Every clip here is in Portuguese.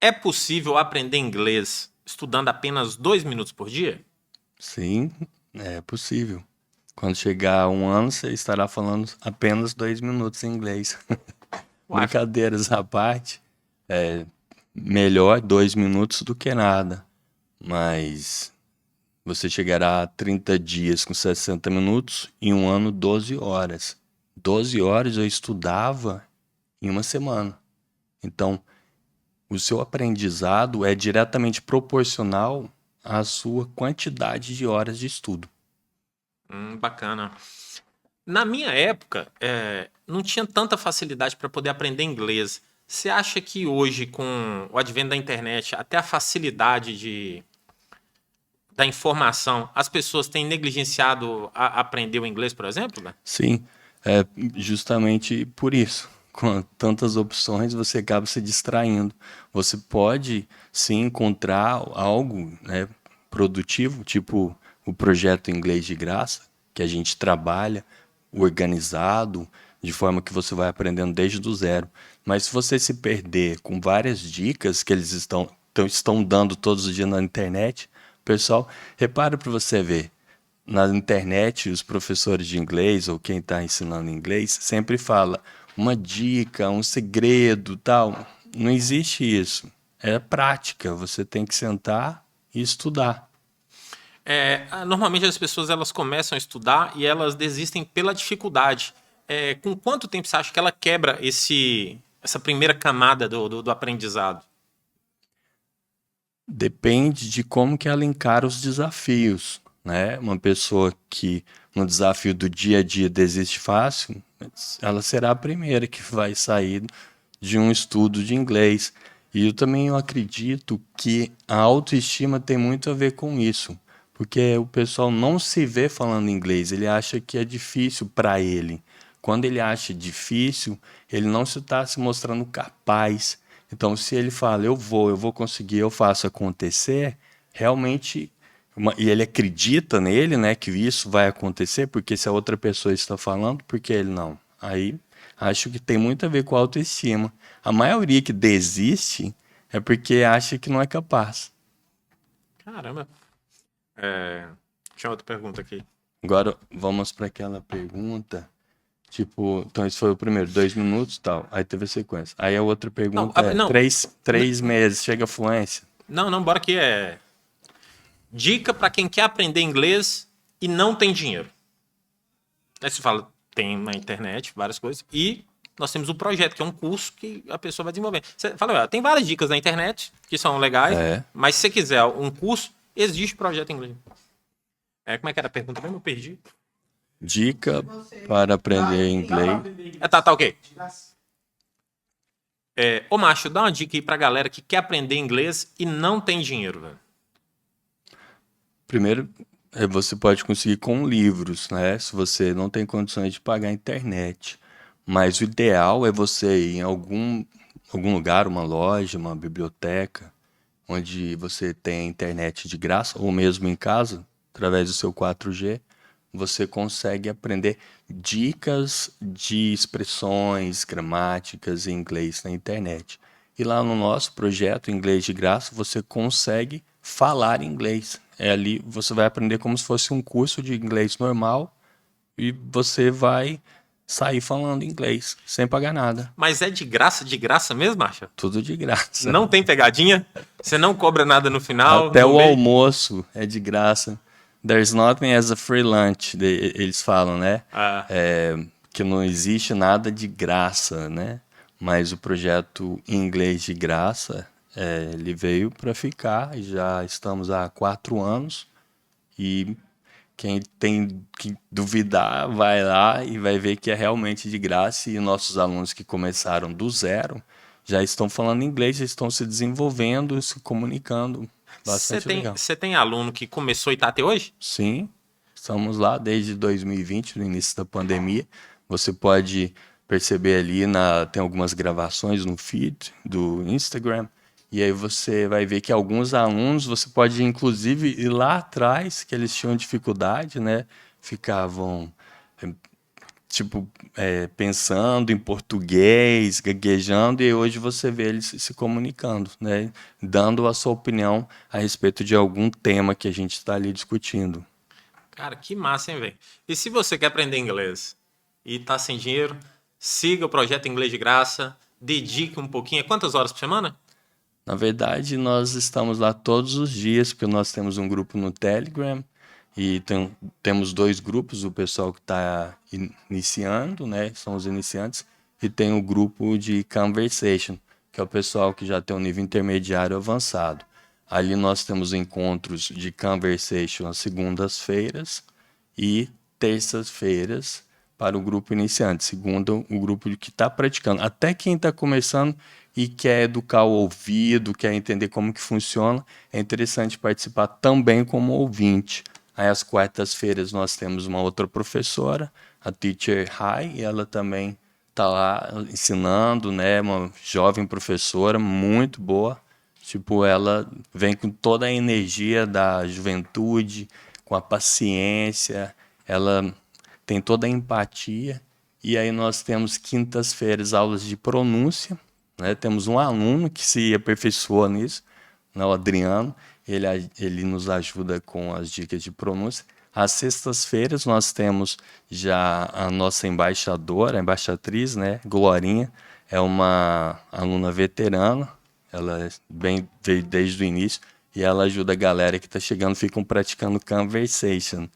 É possível aprender inglês estudando apenas 2 minutos por dia? Sim, é possível. Quando chegar a 1 ano, você estará falando apenas 2 minutos em inglês. Uai, Brincadeiras à parte, melhor 2 minutos do que nada. Mas você chegará a 30 dias com 60 minutos, em 1 ano, 12 horas. 12 horas eu estudava em uma semana. Então, o seu aprendizado é diretamente proporcional à sua quantidade de horas de estudo. bacana. Na minha época, não tinha tanta facilidade para poder aprender inglês. Você acha que hoje, com o advento da internet, até a facilidade da informação, as pessoas têm negligenciado aprender o inglês, por exemplo, né? Sim, é justamente por isso. Com tantas opções, você acaba se distraindo. Você pode sim encontrar algo, né, produtivo, tipo o projeto Inglês de Graça, que a gente trabalha organizado, de forma que você vai aprendendo desde do zero. Mas se você se perder com várias dicas que eles estão dando todos os dias na internet, pessoal, repare para você ver na internet, os professores de inglês ou quem está ensinando inglês sempre fala uma dica, um segredo, tal. Não existe isso. É prática. Você tem que sentar e estudar. Normalmente as pessoas elas começam a estudar e elas desistem pela dificuldade. Com quanto tempo você acha que ela quebra essa primeira camada do aprendizado? Depende de como que ela encara os desafios, né? Uma pessoa que no desafio do dia a dia desiste fácil, ela será a primeira que vai sair de um estudo de inglês. E eu acredito que a autoestima tem muito a ver com isso, porque o pessoal não se vê falando inglês, ele acha que é difícil para ele. Quando ele acha difícil, ele não está se mostrando capaz. Então, se ele fala, eu vou conseguir, eu faço acontecer, realmente, e ele acredita nele, né, que isso vai acontecer, porque se a outra pessoa está falando, por que ele não? Aí, acho que tem muito a ver com a autoestima. A maioria que desiste é porque acha que não é capaz. Caramba. Tinha outra pergunta aqui. Agora, vamos para aquela pergunta. Tipo, então esse foi o primeiro, 2 minutos e tal. Aí teve a sequência. Aí a outra Não, pergunta é: não. três meses, chega a fluência? Não, não, bora aqui. Dica para quem quer aprender inglês e não tem dinheiro. Aí você fala, tem na internet várias coisas. E nós temos o projeto, que é um curso que a pessoa vai desenvolver. Você fala, tem várias dicas na internet que são legais, É. mas se você quiser um curso, existe projeto em inglês. Como é que era a pergunta mesmo? Eu perdi. Dica para aprender inglês. Tá, ok. Ô macho, dá uma dica aí pra galera que quer aprender inglês e não tem dinheiro, velho. Primeiro, você pode conseguir com livros, né? Se você não tem condições de pagar a internet. Mas o ideal é você ir em algum lugar, uma loja, uma biblioteca, onde você tem internet de graça, ou mesmo em casa, através do seu 4G, você consegue aprender dicas de expressões, gramáticas em inglês na internet. E lá no nosso projeto Inglês de Graça, você consegue falar inglês. É ali, você vai aprender como se fosse um curso de inglês normal e você vai sair falando inglês sem pagar nada. Mas é de graça mesmo, macho? Tudo de graça. Não tem pegadinha? Você não cobra nada no final, Até no o meio? almoço é de graça. There's nothing as a free lunch, eles falam, né? Ah, Que não existe nada de graça, né? Mas o projeto em inglês de graça, ele veio para ficar. Já estamos há 4 anos e quem tem que duvidar vai lá e vai ver que é realmente de graça. E nossos alunos que começaram do zero já estão falando inglês, já estão se desenvolvendo, se comunicando. você Bastante tem, legal. você tem aluno que começou e tá até hoje? Sim, estamos lá desde 2020, no início da pandemia. Você pode perceber ali, tem algumas gravações no feed do Instagram. E aí você vai ver que alguns alunos, você pode inclusive ir lá atrás, que eles tinham dificuldade, né? Ficavam tipo, pensando em português, gaguejando, e hoje você vê eles se comunicando, né? Dando a sua opinião a respeito de algum tema que a gente está ali discutindo. Cara, que massa, hein, velho? E se você quer aprender inglês e tá sem dinheiro, siga o projeto Inglês de Graça, dedique um pouquinho. Quantas horas por semana? Na verdade, nós estamos lá todos os dias, porque nós temos um grupo no Telegram e temos dois grupos, o pessoal que está iniciando, né? São os iniciantes, e tem o grupo de Conversation, que é o pessoal que já tem um nível intermediário avançado. Ali nós temos encontros de Conversation às segundas-feiras e terças-feiras para o grupo iniciante, segundo o grupo que está praticando. Até quem está começando e quer educar o ouvido, quer entender como que funciona, é interessante participar também como ouvinte. Aí às quartas-feiras nós temos uma outra professora, a Teacher High, e ela também está lá ensinando, né? Uma jovem professora muito boa. Tipo, ela vem com toda a energia da juventude, com a paciência, ela tem toda a empatia. E aí nós temos quintas-feiras aulas de pronúncia, né? Temos um aluno que se aperfeiçoa nisso, né? O Adriano, ele nos ajuda com as dicas de pronúncia. Às sextas-feiras nós temos já a nossa embaixadora, a embaixatriz, né? Glorinha, é uma aluna veterana, ela veio desde o início e ela ajuda a galera que está chegando, ficam praticando conversation.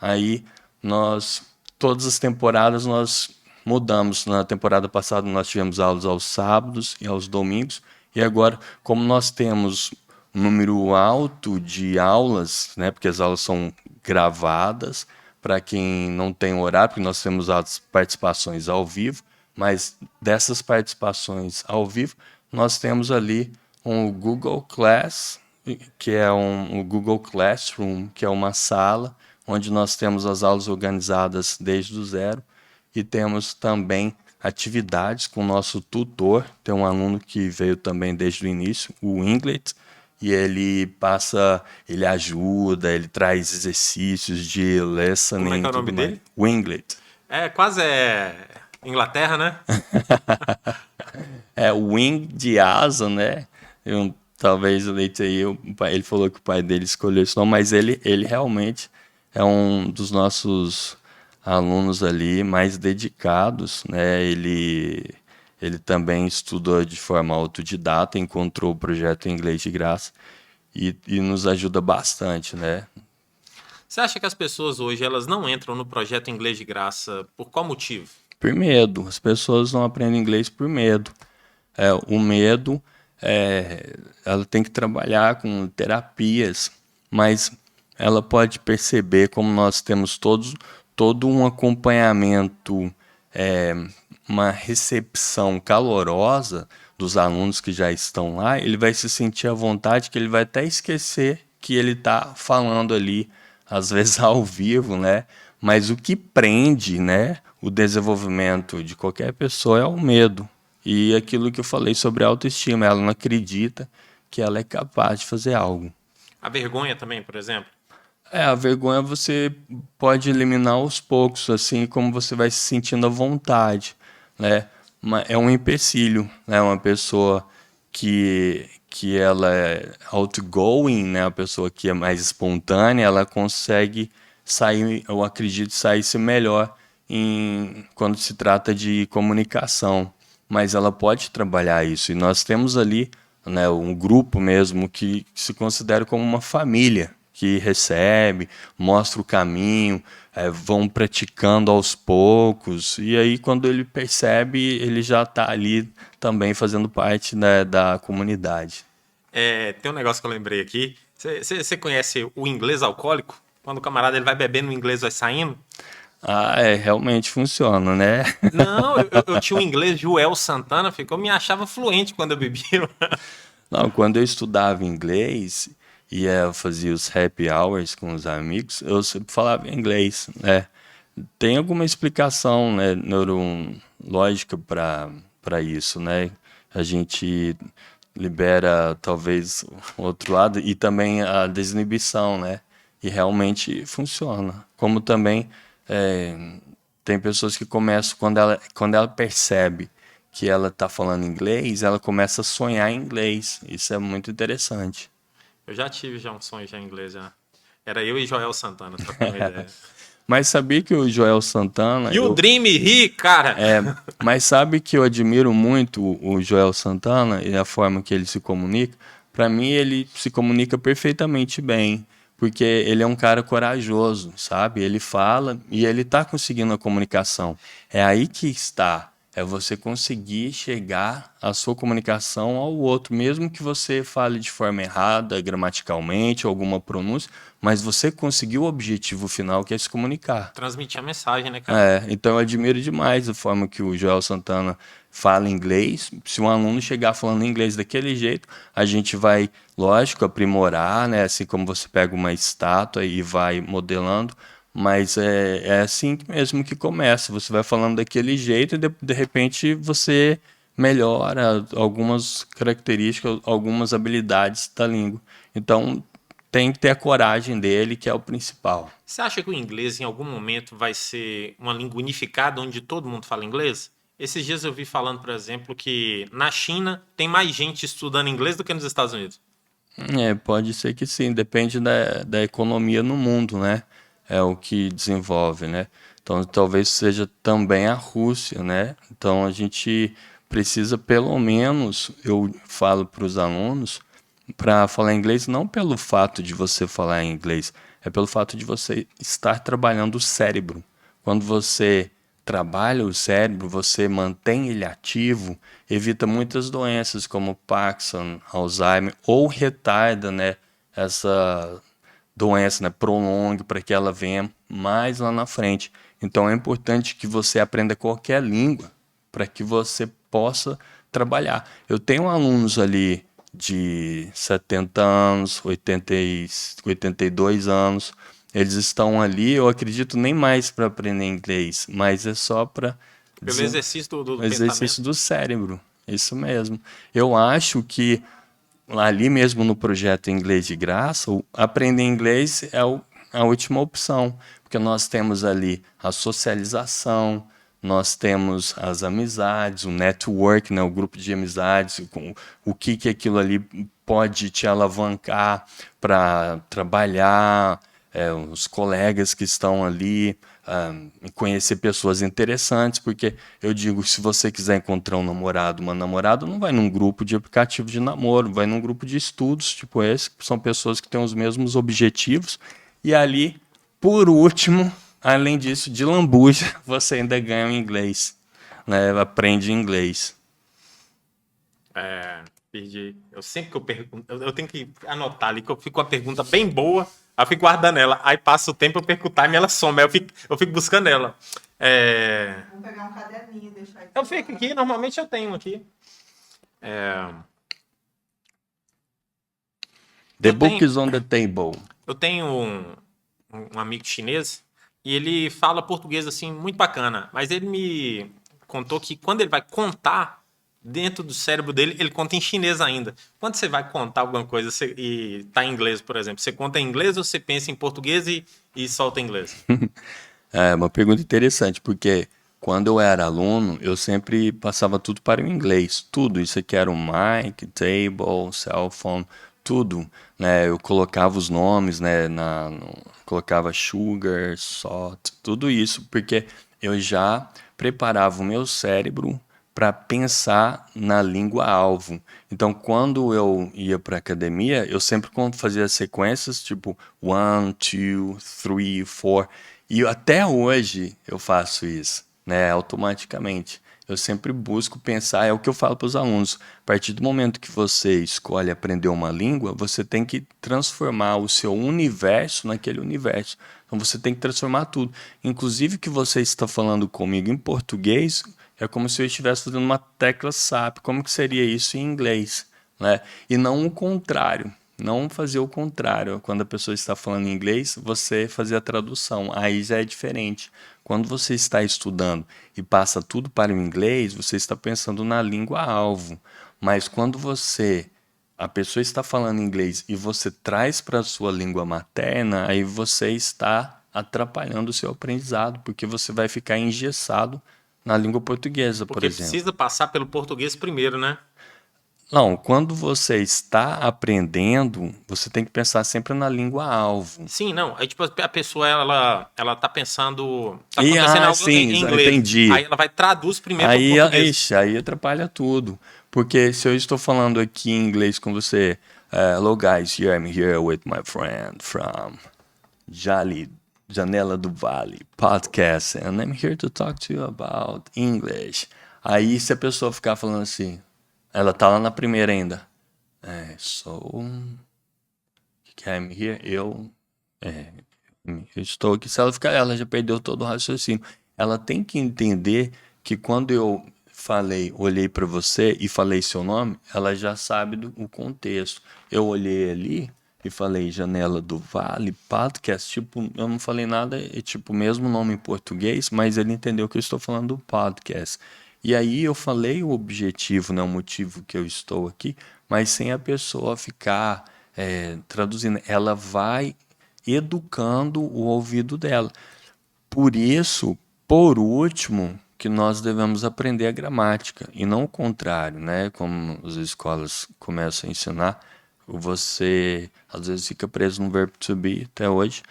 Aí nós, todas as temporadas nós mudamos. Na temporada passada nós tivemos aulas aos sábados e aos domingos. E agora, como nós temos um número alto de aulas, né, porque as aulas são gravadas, para quem não tem horário, porque nós temos as participações ao vivo, mas dessas participações ao vivo, nós temos ali um Google Class, que é um Google Classroom, que é uma sala onde nós temos as aulas organizadas desde o zero e temos também atividades com o nosso tutor. Tem um aluno que veio também desde o início, o Inglet, e ele ajuda, ele traz exercícios de Como é listening que é e o nome tudo mais. dele? O Inglet. Quase Inglaterra, né? É o Wing de asa, né? Talvez o Leite aí, ele falou que o pai dele escolheu esse nome, mas ele realmente é um dos nossos alunos ali mais dedicados, né? Ele também estudou de forma autodidata, encontrou o projeto em inglês de graça e nos ajuda bastante, né? Você acha que as pessoas hoje elas não entram no projeto Inglês de Graça por qual motivo? Por medo. As pessoas não aprendem inglês por medo. O medo, ela tem que trabalhar com terapias, mas ela pode perceber como nós temos todo um acompanhamento, é, uma recepção calorosa dos alunos que já estão lá, ele vai se sentir à vontade, que ele vai até esquecer que ele está falando ali, às vezes ao vivo, né? Mas o que prende, né, o desenvolvimento de qualquer pessoa é o medo. E aquilo que eu falei sobre a autoestima, ela não acredita que ela é capaz de fazer algo. A vergonha também, por exemplo. A vergonha você pode eliminar aos poucos, assim como você vai se sentindo à vontade, né? É um empecilho, né? Uma pessoa que ela é outgoing, né? Uma pessoa que é mais espontânea, ela consegue sair, eu acredito, sair-se melhor quando se trata de comunicação. Mas ela pode trabalhar isso. E nós temos ali, né, um grupo mesmo que se considera como uma família, que recebe, mostra o caminho, vão praticando aos poucos, e aí quando ele percebe, ele já está ali também fazendo parte, né, da comunidade. Tem um negócio que eu lembrei aqui. Você conhece o inglês alcoólico? Quando o camarada ele vai bebendo, o inglês vai saindo? Realmente funciona, né? Não, eu tinha um inglês Joel Santana, ficou, me achava fluente quando eu bebia. Não, quando eu estudava inglês e eu fazia os happy hours com os amigos, eu sempre falava inglês, né? Tem alguma explicação, né, neurológica para isso, né? A gente libera talvez o outro lado e também a desinibição, né? E realmente funciona. Como também é, Tem pessoas que começam, quando ela percebe que ela está falando inglês, ela começa a sonhar em inglês. Isso é muito interessante. Eu já tive já um sonho já em inglês já. Era eu e Joel Santana, trocando uma ideia. Mas sabia que o Joel Santana, E o Dream Ri, cara. mas sabe que eu admiro muito o Joel Santana e a forma que ele se comunica? Para mim, ele se comunica perfeitamente bem, porque ele é um cara corajoso, sabe? Ele fala e ele está conseguindo a comunicação. É aí que está. É você conseguir chegar a sua comunicação ao outro, mesmo que você fale de forma errada, gramaticalmente, alguma pronúncia, mas você conseguiu o objetivo final, que é se comunicar. Transmitir a mensagem, né, cara? Então eu admiro demais a forma que o Joel Santana fala inglês. Se um aluno chegar falando inglês daquele jeito, a gente vai, lógico, aprimorar, né? Assim como você pega uma estátua e vai modelando, mas é assim mesmo que começa. Você vai falando daquele jeito e de repente você melhora algumas características, algumas habilidades da língua. Então tem que ter a coragem dele, que é o principal. Você acha que o inglês em algum momento vai ser uma língua unificada onde todo mundo fala inglês? Esses dias eu vi falando, por exemplo, que na China tem mais gente estudando inglês do que nos Estados Unidos. Pode ser que sim, depende da economia no mundo, né? É o que desenvolve, né? Então, talvez seja também a Rússia, né? Então, a gente precisa, pelo menos, eu falo para os alunos, para falar inglês, não pelo fato de você falar inglês, é pelo fato de você estar trabalhando o cérebro. Quando você trabalha o cérebro, você mantém ele ativo, evita muitas doenças como Parkinson, Alzheimer, ou retarda, né, essa doença, né, prolongue para que ela venha mais lá na frente. Então é importante que você aprenda qualquer língua para que você possa trabalhar. Eu tenho alunos ali de 70 anos, 82 anos, eles estão ali, eu acredito, nem mais para aprender inglês, mas é só para Pelo exercício do o pensamento. exercício do cérebro. Isso mesmo. Eu acho que ali mesmo no projeto Inglês de Graça, aprender inglês é a última opção, porque nós temos ali a socialização, nós temos as amizades, o network, né, o grupo de amizades, o que aquilo ali pode te alavancar para trabalhar, os colegas que estão ali, conhecer pessoas interessantes, porque eu digo, se você quiser encontrar um namorado, uma namorada, não vai num grupo de aplicativo de namoro, vai num grupo de estudos, tipo esse, que são pessoas que têm os mesmos objetivos, e ali, por último, além disso, de lambuja, você ainda ganha o inglês, né? Aprende inglês. Perdi. Eu sempre que eu pergunto, eu tenho que anotar ali que eu fico com a pergunta bem boa, aí eu fico guardando ela. Aí passa o tempo, eu perco o time e ela some. Aí eu fico buscando ela. Vamos pegar um caderninho e deixar aqui. Eu fico aqui, normalmente eu tenho aqui. The Eu book tenho, is on the table. eu tenho um amigo chinês e ele fala português assim muito bacana, mas ele me contou que quando ele vai contar dentro do cérebro dele, ele conta em chinês ainda. Quando você vai contar alguma coisa e tá em inglês, por exemplo, você conta em inglês ou você pensa em português e solta em inglês? É uma pergunta interessante, porque quando eu era aluno, eu sempre passava tudo para o inglês. Tudo. Isso aqui era o mic, table, cell phone, tudo. Né? Eu colocava os nomes, né? Colocava sugar, salt, tudo isso, porque eu já preparava o meu cérebro para pensar na língua-alvo. Então, quando eu ia para a academia, eu sempre fazia sequências tipo one, two, three, four. E até hoje eu faço isso, né, automaticamente. Eu sempre busco pensar, é o que eu falo para os alunos. A partir do momento que você escolhe aprender uma língua, você tem que transformar o seu universo naquele universo. Então você tem que transformar tudo. Inclusive o que você está falando comigo em português é como se eu estivesse fazendo uma tecla SAP. Como que seria isso em inglês? Né? E não o contrário. Não fazer o contrário. Quando a pessoa está falando em inglês, você fazer a tradução. Aí já é diferente. Quando você está estudando e passa tudo para o inglês, você está pensando na língua-alvo. Mas quando a pessoa está falando inglês e você traz para a sua língua materna, aí você está atrapalhando o seu aprendizado, porque você vai ficar engessado na língua portuguesa, por Porque exemplo. precisa passar pelo português primeiro, né? Não, quando você está aprendendo, você tem que pensar sempre na língua-alvo. Sim, não. Aí, tipo, a pessoa, ela tá pensando... Tá E, acontecendo algo sim, em inglês. entendi. Aí ela vai traduz primeiro para Aí, português. ixi, aí atrapalha tudo. Porque se eu estou falando aqui em inglês com você, hello guys, here I'm here with my friend from Janela do Vale podcast, and I'm here to talk to you about English. Aí se a pessoa ficar falando assim, ela tá lá na primeira ainda. I'm here, eu estou aqui. Se ela ficar, ela já perdeu todo o raciocínio. Ela tem que entender que quando eu olhei para você e falei seu nome, ela já sabe o contexto. Eu olhei ali e falei Janela do Vale, podcast, tipo, eu não falei nada, é tipo o mesmo nome em português, mas ele entendeu que eu estou falando do podcast. E aí eu falei o objetivo, né, o motivo que eu estou aqui, mas sem a pessoa ficar traduzindo. Ela vai educando o ouvido dela. Por isso, por último, que nós devemos aprender a gramática e não o contrário, né? Como as escolas começam a ensinar, você às vezes fica preso no verbo to be até hoje,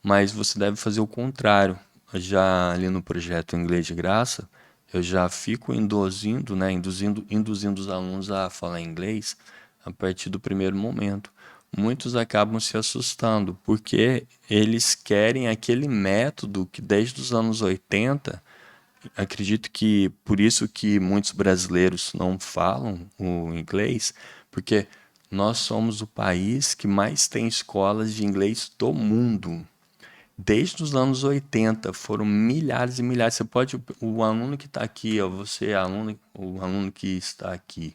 mas você deve fazer o contrário. Já ali no projeto Inglês de Graça, eu já fico induzindo os alunos a falar inglês a partir do primeiro momento. Muitos acabam se assustando, porque eles querem aquele método que desde os anos 80, acredito que por isso que muitos brasileiros não falam o inglês, porque nós somos o país que mais tem escolas de inglês do mundo. Desde os anos 80, foram milhares e milhares. Você pode, o aluno que está aqui, o aluno que está aqui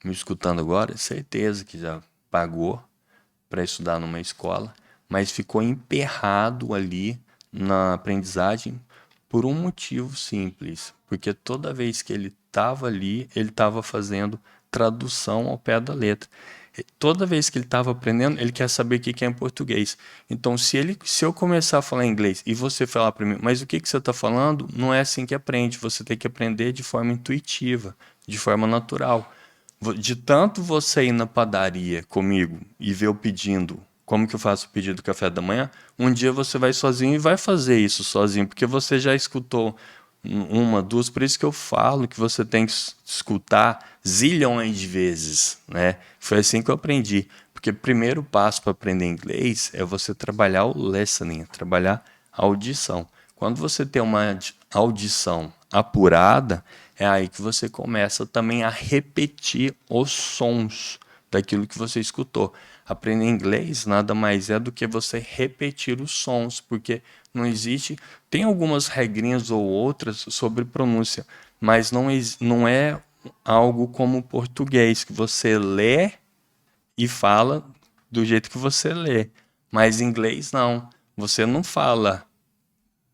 me escutando agora, certeza que já pagou para estudar numa escola, mas ficou emperrado ali na aprendizagem por um motivo simples, porque toda vez que ele estava ali, ele estava fazendo tradução ao pé da letra. Toda vez que ele estava aprendendo, ele quer saber o que é em português. Então, se eu começar a falar inglês e você falar para mim, mas o que você está falando, não é assim que aprende. Você tem que aprender de forma intuitiva, de forma natural. De tanto você ir na padaria comigo e ver eu pedindo, como que eu faço o pedido do café da manhã, um dia você vai sozinho e vai fazer isso sozinho, porque você já escutou uma, duas, por isso que eu falo que você tem que escutar zilhões de vezes, né? Foi assim que eu aprendi, porque o primeiro passo para aprender inglês é você trabalhar o listening, trabalhar a audição. Quando você tem uma audição apurada, é aí que você começa também a repetir os sons daquilo que você escutou. Aprender inglês nada mais é do que você repetir os sons, porque não existe... Tem algumas regrinhas ou outras sobre pronúncia, mas não é algo como o português, que você lê e fala do jeito que você lê. Mas em inglês, não. Você não fala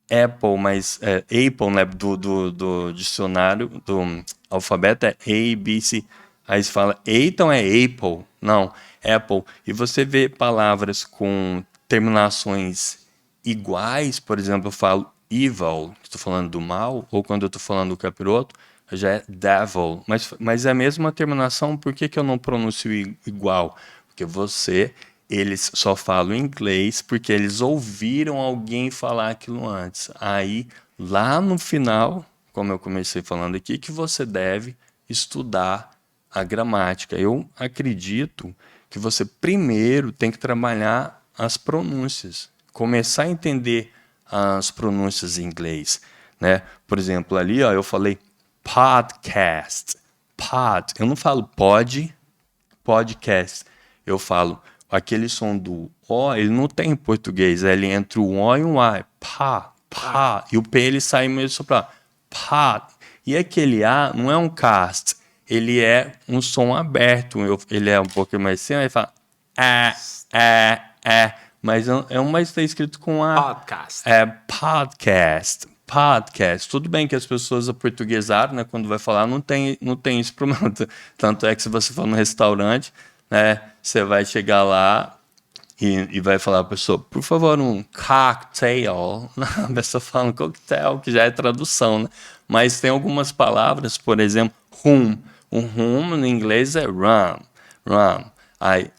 Apple, mas Apple, né, do dicionário, do alfabeto é A, B, C. Aí você fala, então é Apple. Não, Apple. E você vê palavras com terminações iguais, por exemplo, eu falo evil, estou falando do mal, ou quando eu estou falando do capiroto, já é devil. Mas é a mesma terminação, por que eu não pronuncio igual? Porque eles só falam inglês porque eles ouviram alguém falar aquilo antes. Aí, lá no final, como eu comecei falando aqui, que você deve estudar a gramática. Eu acredito que você primeiro tem que trabalhar as pronúncias, começar a entender as pronúncias em inglês, né? Por exemplo, ali, ó, eu falei podcast, eu não falo podcast, eu falo aquele som do O, ele não tem em português, ele é entre o O e o A, pá, e o P ele sai meio soprado, pá, e aquele A não é um cast, ele é um som aberto, ele é um pouco mais assim, aí fala mas mas está escrito com A. Podcast. É podcast. Tudo bem que as pessoas aportuguesaram, né? Quando vai falar, não tem esse problema. Tanto é que se você for no restaurante, né? Você vai chegar lá e vai falar a pessoa, por favor, um cocktail. A pessoa fala um cocktail, que já é tradução, né? Mas tem algumas palavras, por exemplo, rum. O rum no inglês é rum. Aí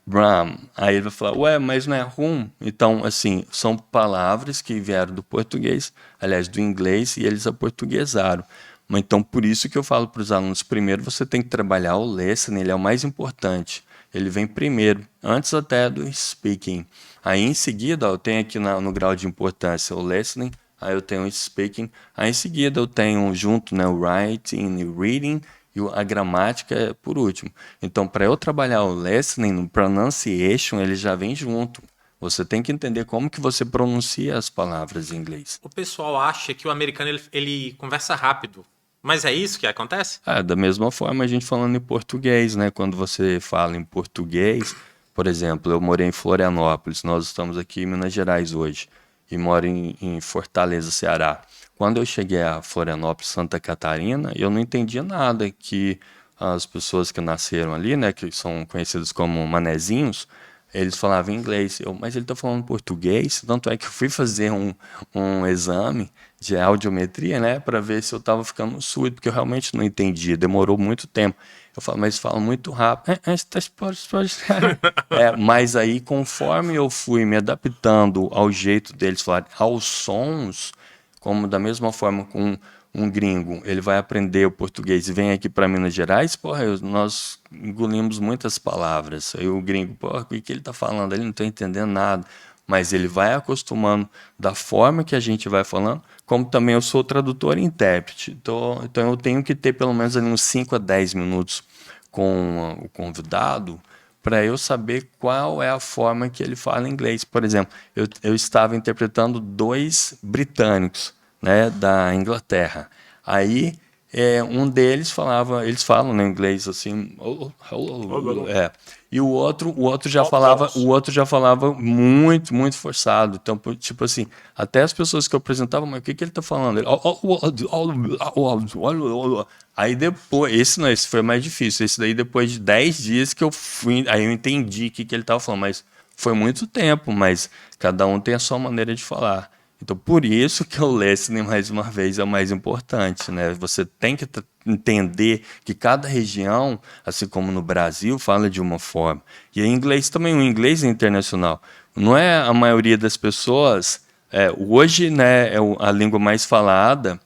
ele vai falar, ué, mas não é rum? Então, assim, são palavras que vieram do português, aliás, do inglês, e eles aportuguesaram. Mas então, por isso que eu falo para os alunos, primeiro você tem que trabalhar o listening, ele é o mais importante. Ele vem primeiro, antes até do speaking. Aí, em seguida, eu tenho aqui no grau de importância o listening, aí eu tenho o speaking, aí em seguida eu tenho junto, né, o writing e o reading, e a gramática é por último. Então, para eu trabalhar o listening, o pronunciation, ele já vem junto. Você tem que entender como que você pronuncia as palavras em inglês. O pessoal acha que o americano ele conversa rápido. Mas é isso que acontece? Da mesma forma, a gente falando em português, né? Quando você fala em português, por exemplo, eu morei em Florianópolis, nós estamos aqui em Minas Gerais hoje, e moro em Fortaleza, Ceará. Quando eu cheguei a Florianópolis, Santa Catarina, eu não entendia nada que as pessoas que nasceram ali, né, que são conhecidos como manezinhos, eles falavam inglês. Mas ele está falando português? Tanto é que eu fui fazer um exame de audiometria, né, para ver se eu estava ficando surdo, porque eu realmente não entendia, demorou muito tempo. Eu falo, mas fala muito rápido. Mas aí, conforme eu fui me adaptando ao jeito deles falarem, aos sons, como da mesma forma com um gringo, ele vai aprender o português e vem aqui para Minas Gerais, porra, nós engolimos muitas palavras. Aí o gringo, porra, o que ele está falando? Ele não está entendendo nada. Mas ele vai acostumando da forma que a gente vai falando, como também eu sou tradutor e intérprete. Então eu tenho que ter pelo menos ali uns 5 a 10 minutos com o convidado para eu saber qual é a forma que ele fala inglês. Por exemplo, eu estava interpretando 2 britânicos, né, da Inglaterra. Aí um deles falava, eles falam no inglês assim, e o outro já falava muito, muito forçado. Então, tipo assim, até as pessoas que eu apresentava, mas o que ele está falando? Ele, aí depois, esse foi mais difícil. Esse daí depois de 10 dias que eu fui, aí eu entendi o que ele estava falando, mas foi muito tempo, mas cada um tem a sua maneira de falar. Então, por isso que o listening, mais uma vez, é o mais importante, né? Você tem que entender que cada região, assim como no Brasil, fala de uma forma. E em inglês também, o inglês é internacional. Não é a maioria das pessoas... hoje, né, a língua mais falada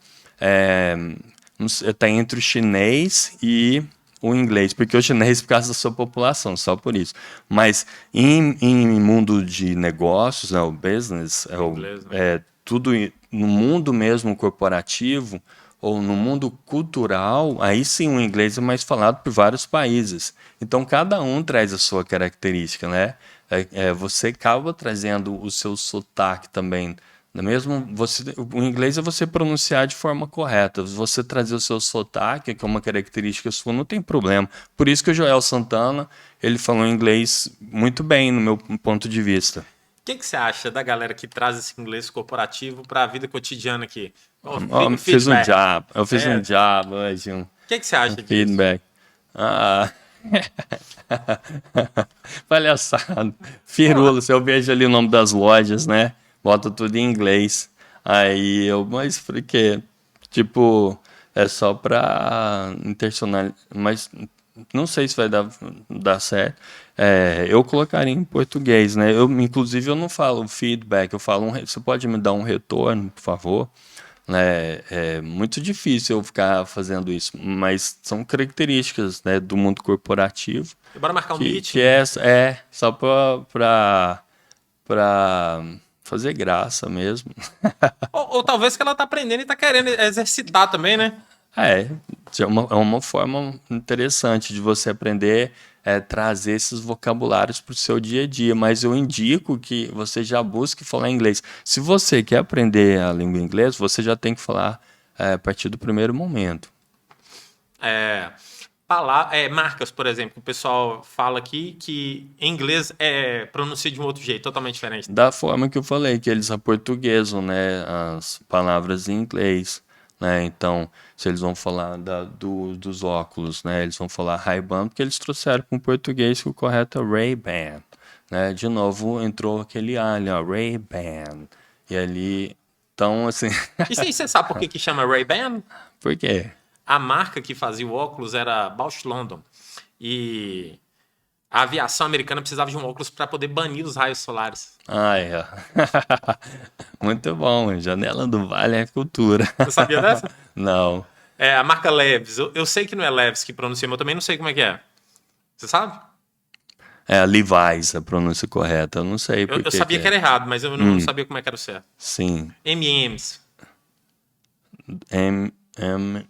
está entre o chinês e o inglês, porque o chinês por causa da sua população, só por isso. Mas em mundo de negócios, né, o business, Inglês, né? tudo no mundo mesmo corporativo ou no mundo cultural, aí sim o inglês é mais falado por vários países. Então cada um traz a sua característica, né? Você acaba trazendo o seu sotaque também. O inglês é você pronunciar de forma correta. Você trazer o seu sotaque, que é uma característica sua, não tem problema. Por isso que o Joel Santana, ele falou inglês muito bem, no meu ponto de vista. O que você acha da galera que traz esse inglês corporativo para a vida cotidiana aqui? Eu fiz um job hoje. O que você acha disso? Feedback. Palhaçada. Firula, se eu vejo ali o nome das lojas, né? Bota tudo em inglês. Aí mas por quê? Tipo, é só pra intencional, mas não sei se vai dar certo. Eu colocaria em português, né? Inclusive, eu não falo feedback, eu falo você pode me dar um retorno, por favor? É muito difícil eu ficar fazendo isso, mas são características, né, do mundo corporativo. E bora marcar um meeting. Que é só para fazer graça mesmo. Ou talvez que ela tá aprendendo e tá querendo exercitar também, né? É uma forma interessante de você aprender trazer esses vocabulários para o seu dia a dia, mas eu indico que você já busque falar inglês. Se você quer aprender a língua inglesa, você já tem que falar a partir do primeiro momento. Marcas, por exemplo, o pessoal fala aqui que em inglês pronuncia de um outro jeito, totalmente diferente. Da forma que eu falei, que eles aportuguesam, né, as palavras em inglês, né? Então, se eles vão falar dos óculos, né, eles vão falar Ray-Ban, porque eles trouxeram para o português que o correto é Ray-Ban, né? De novo entrou aquele alien, ó, Ray-Ban. E ali, então, assim, Isso aí você sabe por que chama Ray-Ban? por quê? A marca que fazia o óculos era Bausch London. E a aviação americana precisava de um óculos para poder banir os raios solares. Ai, ó. Muito bom, Janela do Vale é cultura. Você sabia dessa? Não. É a marca Levi's. Eu sei que não é Levi's que pronuncia, mas eu também não sei como é que é. Você sabe? É a Levi's, a pronúncia correta. Eu não sei por Eu que sabia que que é. era errado, mas eu não sabia como é que era o certo. Sim. M&M's. M, M,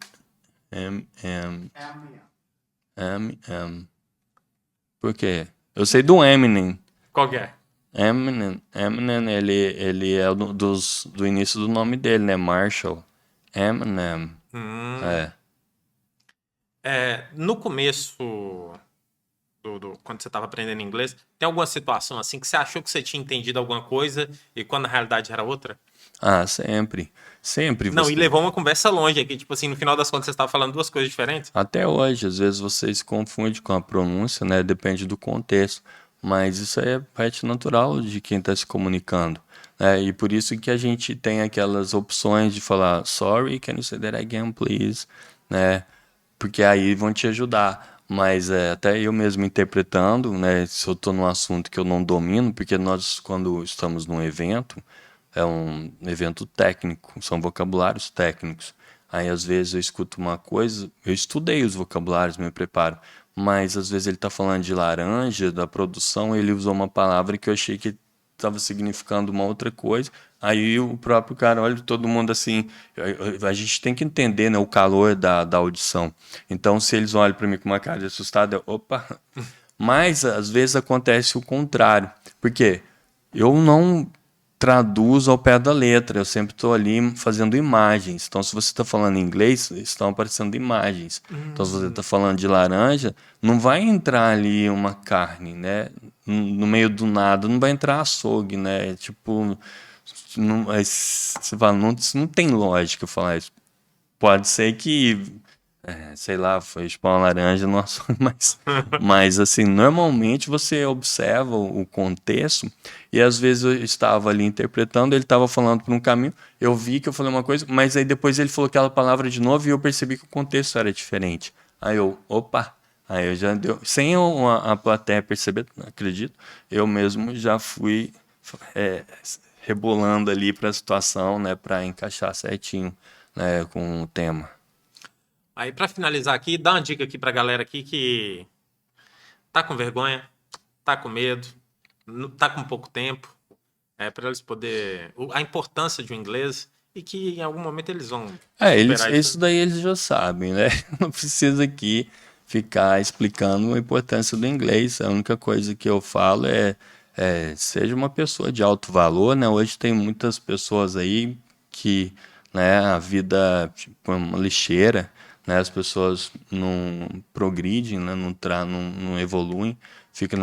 M, M, É amanhã. M, M. Por quê? Eu sei do Eminem. Qual que é? Eminem, ele é do início do nome dele, né? Marshall. Eminem. É. No começo, quando você estava aprendendo inglês, tem alguma situação assim que você achou que você tinha entendido alguma coisa e quando na realidade era outra? Ah, sempre. Sempre Não, você. e levou uma conversa longe aqui. Tipo assim, no final das contas você estava falando duas coisas diferentes. Até hoje, às vezes você se confunde com a pronúncia, né? Depende do contexto. Mas isso é parte natural de quem está se comunicando, né? E por isso que a gente tem aquelas opções de falar sorry, can you say that again, please? Né? Porque aí vão te ajudar. Mas até eu mesmo interpretando, né? Se eu estou num assunto que eu não domino, porque nós, quando estamos num evento, é um evento técnico, são vocabulários técnicos. Aí às vezes eu escuto uma coisa, eu estudei os vocabulários, me preparo, mas às vezes ele está falando de laranja, da produção, ele usou uma palavra que eu achei que estava significando uma outra coisa. Aí o próprio cara olha todo mundo assim, a gente tem que entender, né, o calor da audição. Então se eles olham para mim com uma cara de assustado, eu, opa. Mas às vezes acontece o contrário, porque eu não traduzo ao pé da letra. Eu sempre estou ali fazendo imagens. Então, se você está falando em inglês, estão aparecendo imagens. Então, se você está falando de laranja, não vai entrar ali uma carne, né? No meio do nada, não vai entrar açougue, né? Tipo, não, você fala, não tem lógica eu falar isso. Pode ser que sei lá, foi chupar uma laranja no açougue, mas assim, normalmente você observa o contexto e às vezes eu estava ali interpretando, ele estava falando por um caminho, eu vi que eu falei uma coisa, mas aí depois ele falou aquela palavra de novo e eu percebi que o contexto era diferente. Aí eu, opa, aí eu já deu, sem a plateia perceber, não acredito, eu mesmo já fui rebolando ali para a situação, né, para encaixar certinho, né, com o tema. Aí, pra finalizar aqui, dá uma dica aqui pra galera aqui que tá com vergonha, tá com medo, tá com pouco tempo, para eles poder a importância de um inglês e que em algum momento eles vão superar isso. Isso daí eles já sabem, né? Não precisa aqui ficar explicando a importância do inglês. A única coisa que eu falo seja uma pessoa de alto valor, né? Hoje tem muitas pessoas aí que, né, a vida tipo, é uma lixeira, né? As pessoas não progridem, né? Não evoluem, fica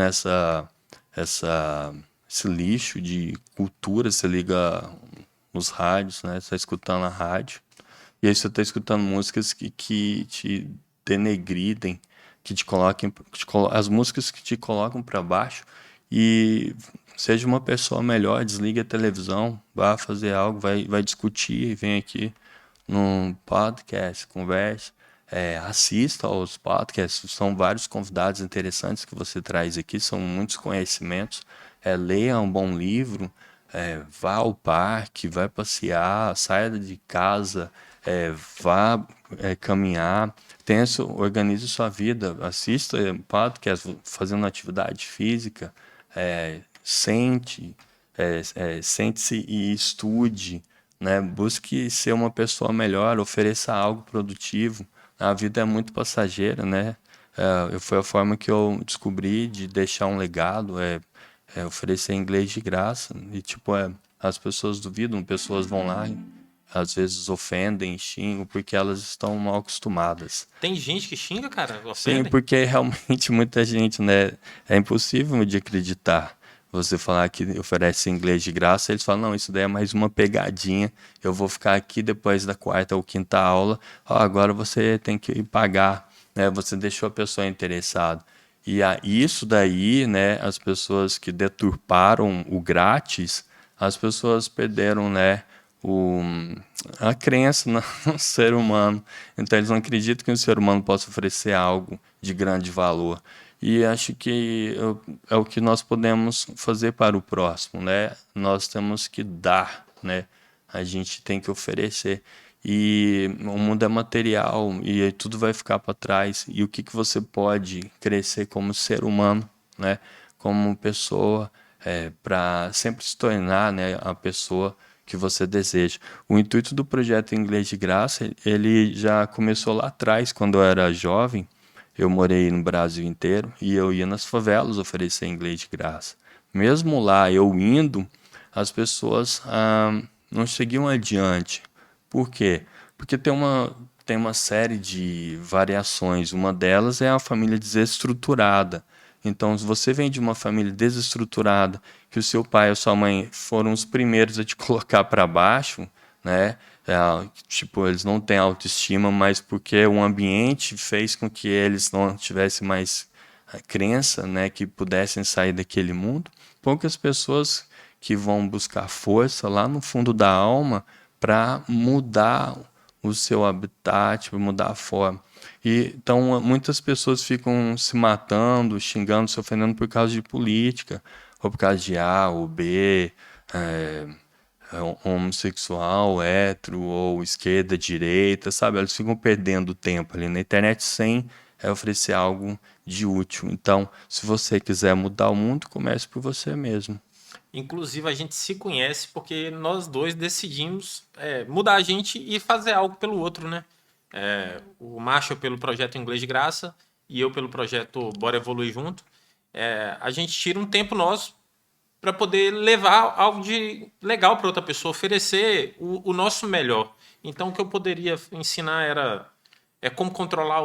esse lixo de cultura. Você liga os rádios, né? Você está escutando a rádio e aí você está escutando músicas que te denegridem, que te coloquem, as músicas que te colocam para baixo. E seja uma pessoa melhor, desligue a televisão, vá fazer algo, vai discutir, vem aqui num podcast, converse, assista aos podcasts, são vários convidados interessantes que você traz aqui, são muitos conhecimentos, leia um bom livro, vá ao parque, vai passear, saia de casa, vá caminhar, organize sua vida, assista podcast, fazendo atividade física, sente-se e estude, né? Busque ser uma pessoa melhor, ofereça algo produtivo. A vida é muito passageira, né? Foi a forma que eu descobri de deixar um legado, oferecer inglês de graça. E tipo, as pessoas duvidam, pessoas vão lá, às vezes ofendem, xingam, porque elas estão mal acostumadas. Tem gente que xinga, cara? Sim, Ofendem? porque realmente muita gente, né? É impossível de acreditar. Você falar que oferece inglês de graça, eles falam, não, isso daí é mais uma pegadinha. Eu vou ficar aqui depois da quarta ou quinta aula. Agora você tem que pagar, né? Você deixou a pessoa interessada. Isso daí, né, as pessoas que deturparam o grátis, as pessoas perderam, né, o, a crença no ser humano. Então, eles não acreditam que o ser humano possa oferecer algo de grande valor. E acho que é o que nós podemos fazer para o próximo, né? Nós temos que dar, né? A gente tem que oferecer. E o mundo é material e aí tudo vai ficar para trás. E o que você pode crescer como ser humano, né? Como pessoa, para sempre se tornar, né, a pessoa que você deseja. O intuito do projeto Inglês de Graça, ele já começou lá atrás, quando eu era jovem. Eu morei no Brasil inteiro e eu ia nas favelas oferecer inglês de graça. Mesmo lá, eu indo, as pessoas não seguiam adiante. Por quê? Porque tem uma série de variações. Uma delas é a família desestruturada. Então, se você vem de uma família desestruturada, que o seu pai ou sua mãe foram os primeiros a te colocar para baixo, né? Tipo, eles não têm autoestima, mas porque o ambiente fez com que eles não tivessem mais a crença, né, que pudessem sair daquele mundo. Poucas pessoas que vão buscar força lá no fundo da alma para mudar o seu habitat, para mudar a forma. Então, muitas pessoas ficam se matando, xingando, se ofendendo por causa de política, ou por causa de A ou B, é, homossexual, hétero, ou esquerda, direita, sabe? Eles ficam perdendo tempo ali na internet sem oferecer algo de útil. Então, se você quiser mudar o mundo, comece por você mesmo. Inclusive, a gente se conhece porque nós dois decidimos mudar a gente e fazer algo pelo outro, né? O Marshall pelo projeto Inglês de Graça e eu pelo projeto Bora Evoluir Junto. A gente tira um tempo nosso para poder levar algo de legal para outra pessoa, oferecer o nosso melhor. Então, o que eu poderia ensinar era como controlar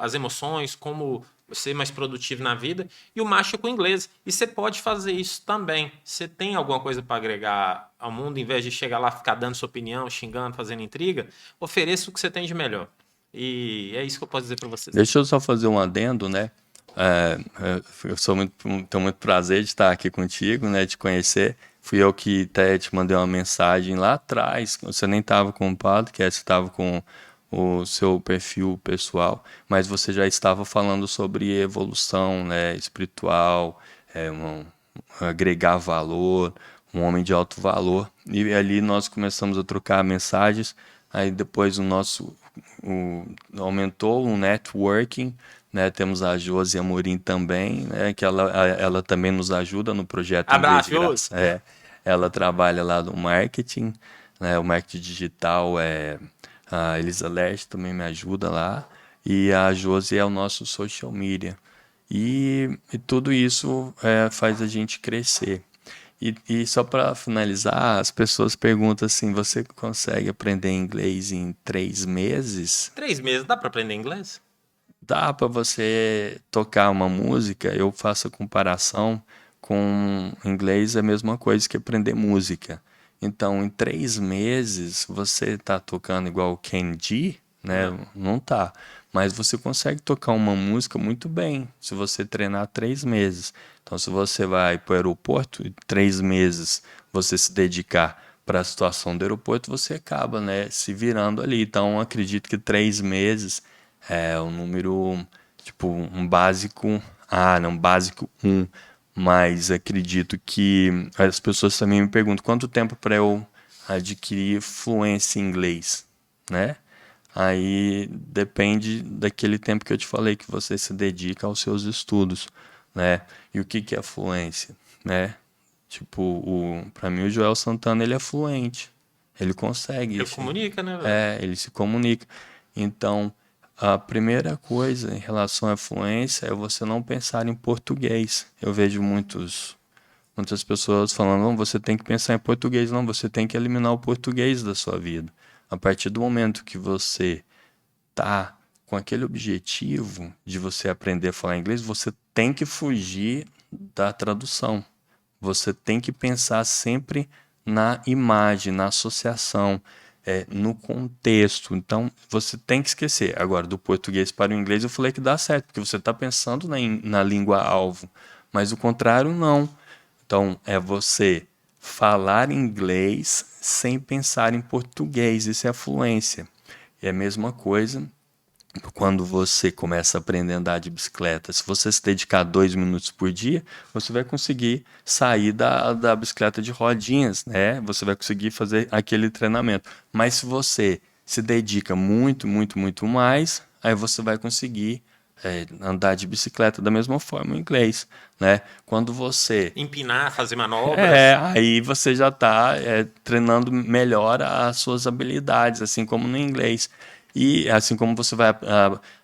as emoções, como ser mais produtivo na vida, e o macho com o inglês. E você pode fazer isso também. Você tem alguma coisa para agregar ao mundo, em vez de chegar lá, ficar dando sua opinião, xingando, fazendo intriga, ofereça o que você tem de melhor. E é isso que eu posso dizer para vocês. Deixa eu só fazer um adendo, né? Eu tenho muito prazer de estar aqui contigo, né? De conhecer. Fui eu que até te mandei uma mensagem lá atrás. Você nem estava com o podcast, estava com o seu perfil pessoal, mas você já estava falando sobre evolução, né? Espiritual, agregar valor, um homem de alto valor. E ali nós começamos a trocar mensagens. Aí depois aumentou o networking, né? Temos a Josi Amorim também, né? Que ela também nos ajuda no projeto Inglês Abraço, de Graça. Ela trabalha lá no marketing, né? O marketing digital a Elisa Leste também me ajuda lá e a Josi é o nosso social media. E tudo isso faz a gente crescer. E só para finalizar, as pessoas perguntam assim: você consegue aprender inglês em 3 meses? 3 meses, dá para aprender inglês? Dá para você tocar uma música? Eu faço a comparação com inglês, é a mesma coisa que aprender música. Então, em 3 meses, você está tocando igual o Kenji, né? Não. Não tá. Mas você consegue tocar uma música muito bem se você treinar 3 meses. Então, se você vai para o aeroporto e 3 meses você se dedicar para a situação do aeroporto, você acaba, né, se virando ali. Então, acredito que 3 meses é um número, tipo, um básico A, não, básico 1. Mas acredito que as pessoas também me perguntam quanto tempo para eu adquirir fluência em inglês, né? Aí depende daquele tempo que eu te falei que você se dedica aos seus estudos, né? E o que é fluência, né? Tipo, para mim o Joel Santana ele é fluente, ele consegue Ele isso. comunica, né, velho? Ele se comunica. Então, a primeira coisa em relação à fluência é você não pensar em português. Eu vejo muitas pessoas falando, não, você tem que pensar em português. Não, você tem que eliminar o português da sua vida. A partir do momento que você tá com aquele objetivo de você aprender a falar inglês, você tem que fugir da tradução. Você tem que pensar sempre na imagem, na associação. no contexto. Então, você tem que esquecer. Agora, do português para o inglês, eu falei que dá certo, porque você está pensando na língua-alvo, mas o contrário, não. Então, é você falar inglês sem pensar em português. Isso é a fluência. É a mesma coisa quando você começa a aprender a andar de bicicleta. Se você se dedicar 2 minutos por dia, você vai conseguir sair da bicicleta de rodinhas, né? Você vai conseguir fazer aquele treinamento. Mas se você se dedica muito, muito, muito mais, aí você vai conseguir andar de bicicleta da mesma forma em inglês, né? Quando você Empinar, fazer manobras. aí você já está treinando melhor as suas habilidades, assim como no inglês. E assim como você vai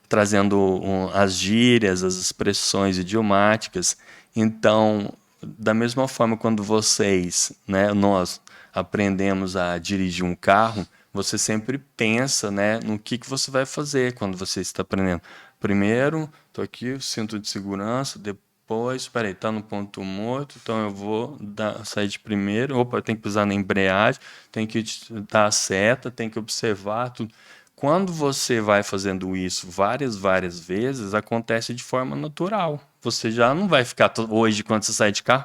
trazendo as gírias, as expressões idiomáticas. Então, da mesma forma, quando vocês, né, nós aprendemos a dirigir um carro, você sempre pensa, né, no que você vai fazer quando você está aprendendo. Primeiro, estou aqui, o cinto de segurança, depois, espera aí, tá no ponto morto, então eu vou sair de primeiro. Opa, eu tenho que pisar na embreagem, tenho que dar a seta, tenho que observar tudo. Quando você vai fazendo isso várias vezes, acontece de forma natural. Você já não vai ficar hoje, quando você sai de carro,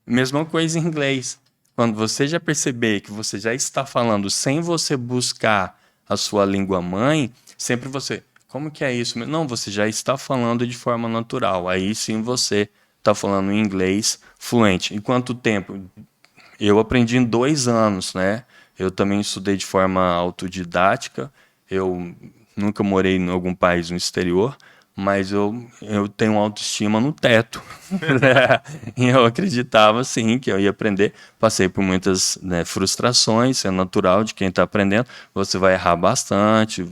mesma coisa em inglês. Quando você já perceber que você já está falando sem você buscar a sua língua mãe, sempre você, como que é isso? Não, você já está falando de forma natural. Aí sim você está falando inglês fluente. Em quanto tempo? Eu aprendi em 2 anos, né? Eu também estudei de forma autodidática. Eu nunca morei em algum país no exterior, mas eu tenho autoestima no teto. E eu acreditava, sim, que eu ia aprender. Passei por muitas, né, frustrações, é natural de quem está aprendendo. Você vai errar bastante,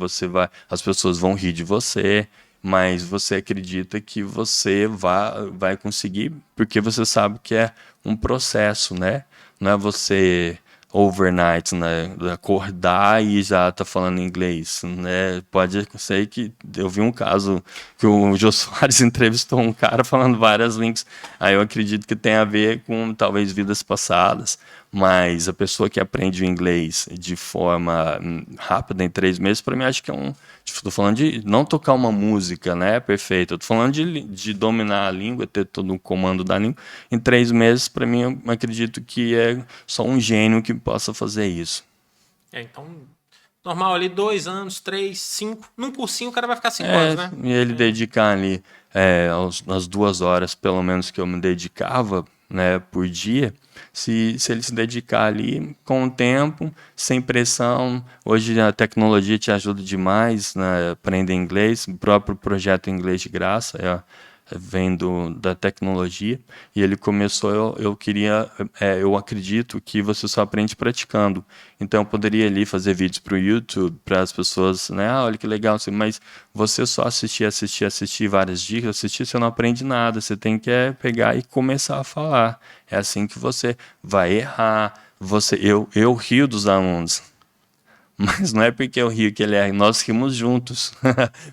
as pessoas vão rir de você, mas você acredita que você vai conseguir, porque você sabe que é um processo, né? Não é você overnight, né? Acordar e já tá falando inglês, né? Pode ser que eu vi um caso que o Jô Soares entrevistou um cara falando várias línguas. Aí eu acredito que tem a ver com talvez vidas passadas, mas a pessoa que aprende o inglês de forma rápida em 3 meses, para mim acho que é um. Estou falando de não tocar uma música, né? Perfeito. Estou falando de dominar a língua, ter todo o comando da língua. Em 3 meses, para mim, eu acredito que é só um gênio que possa fazer isso. Então, normal ali, 2 anos, 3, 5. Num cursinho o cara vai ficar 5 anos, né? E ele dedicar ali as 2 horas, pelo menos, que eu me dedicava, né, por dia, se ele se dedicar ali com o tempo, sem pressão. Hoje a tecnologia te ajuda demais, né, aprender inglês. O próprio projeto Inglês de Graça vem da tecnologia, e ele começou, eu acredito que você só aprende praticando. Então eu poderia ali fazer vídeos para o YouTube, para as pessoas, né, olha que legal, mas você só assistir várias dicas, você não aprende nada, você tem que pegar e começar a falar. É assim que você vai errar. Eu rio dos alunos, mas não é porque eu rio que ele erra, nós rimos juntos,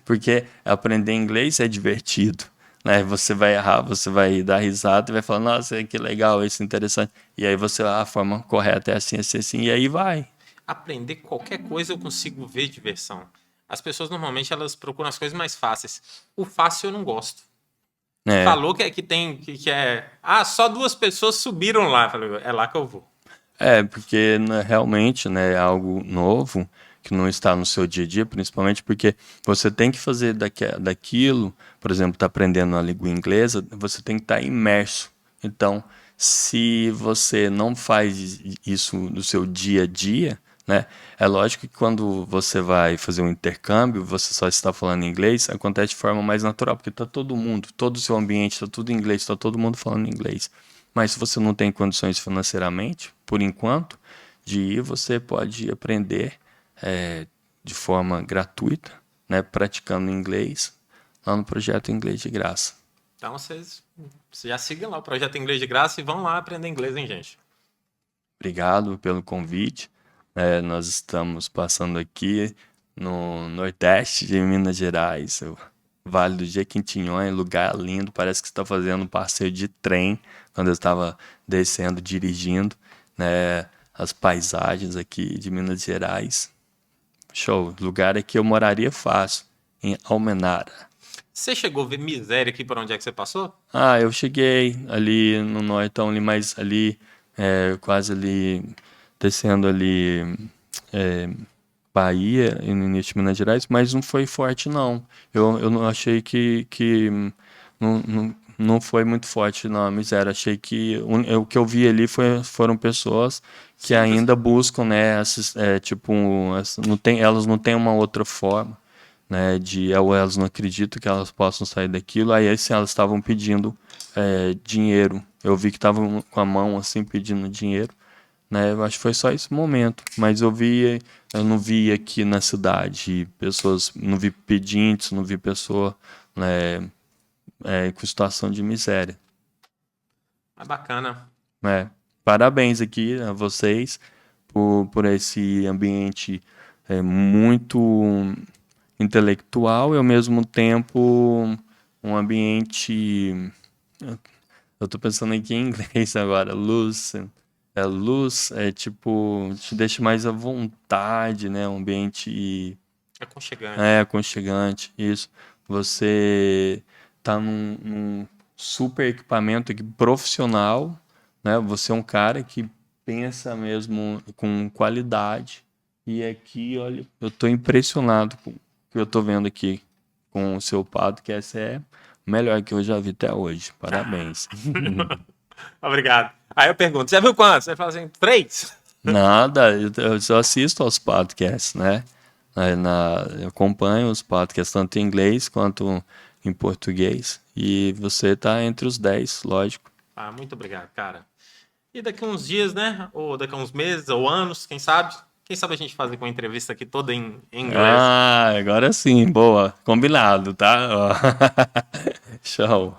porque aprender inglês é divertido, né? Você vai errar, você vai dar risada e vai falar, nossa, que legal, isso é interessante. E aí a forma correta é assim, assim, assim, e aí vai. Aprender qualquer coisa eu consigo ver diversão. As pessoas normalmente elas procuram as coisas mais fáceis. O fácil eu não gosto. É, Falou que é. Ah, só 2 pessoas subiram lá. Eu falei, é lá que eu vou. porque né, realmente, né, é algo novo que não está no seu dia a dia, principalmente porque você tem que fazer daquilo, por exemplo, está aprendendo a língua inglesa, você tem que estar imerso. Então, se você não faz isso no seu dia a dia, né, é lógico que quando você vai fazer um intercâmbio, você só está falando inglês, acontece de forma mais natural, porque está todo mundo, todo o seu ambiente está tudo em inglês, está todo mundo falando inglês. Mas se você não tem condições financeiramente, por enquanto, de ir, você pode aprender de forma gratuita, né, praticando inglês lá no projeto Inglês de Graça. Então vocês já sigam lá o Projeto Inglês de Graça e vão lá aprender inglês, hein, gente? Obrigado pelo convite. Nós estamos passando aqui no Nordeste de Minas Gerais, o Vale do Jequitinhonha, lugar lindo. Parece que está fazendo um passeio de trem quando eu estava descendo, dirigindo, né? as paisagens aqui de Minas Gerais. Show. Lugar é que eu moraria fácil, em Almenara. Você chegou a ver miséria aqui por onde é que você passou? Ah, eu cheguei ali no Nortão, ali mais ali, quase ali, descendo ali, é, Bahia, no início de Minas Gerais, mas não foi forte, não. Eu não achei que não foi muito forte, não, a miséria. Achei que o que eu vi ali foram pessoas que Simples. ainda buscam, né, tipo, não tem, elas não têm uma outra forma, né, ou elas não acreditam que elas possam sair daquilo, aí assim, elas estavam pedindo dinheiro. Eu vi que estavam com a mão assim pedindo dinheiro, né? Eu acho que foi só esse momento, mas eu não vi aqui na cidade pessoas, não vi pedintes, não vi pessoa, né, com situação de miséria, É bacana. né? Parabéns aqui a vocês por esse ambiente muito intelectual e ao mesmo tempo um ambiente. Eu tô pensando aqui em inglês agora, luz é tipo, te deixa mais à vontade, né? Um ambiente É aconchegante. aconchegante, isso. Você tá num super equipamento aqui profissional, né? Você é um cara que pensa mesmo com qualidade. E aqui, olha, eu tô impressionado com o que eu tô vendo aqui com o seu podcast. É o melhor que eu já vi até hoje. Parabéns. Obrigado. Aí eu pergunto, você viu quantos? Você fala assim, 3? Nada, eu só assisto aos podcasts, né? Eu acompanho os podcasts tanto em inglês quanto em português. E você tá entre os 10, lógico. Ah, muito obrigado, cara. E daqui uns dias, né? Ou daqui uns meses, ou anos, quem sabe? Quem sabe a gente fazer com a entrevista aqui toda em inglês. Ah, agora sim, boa. Combinado, tá? Ó. Show.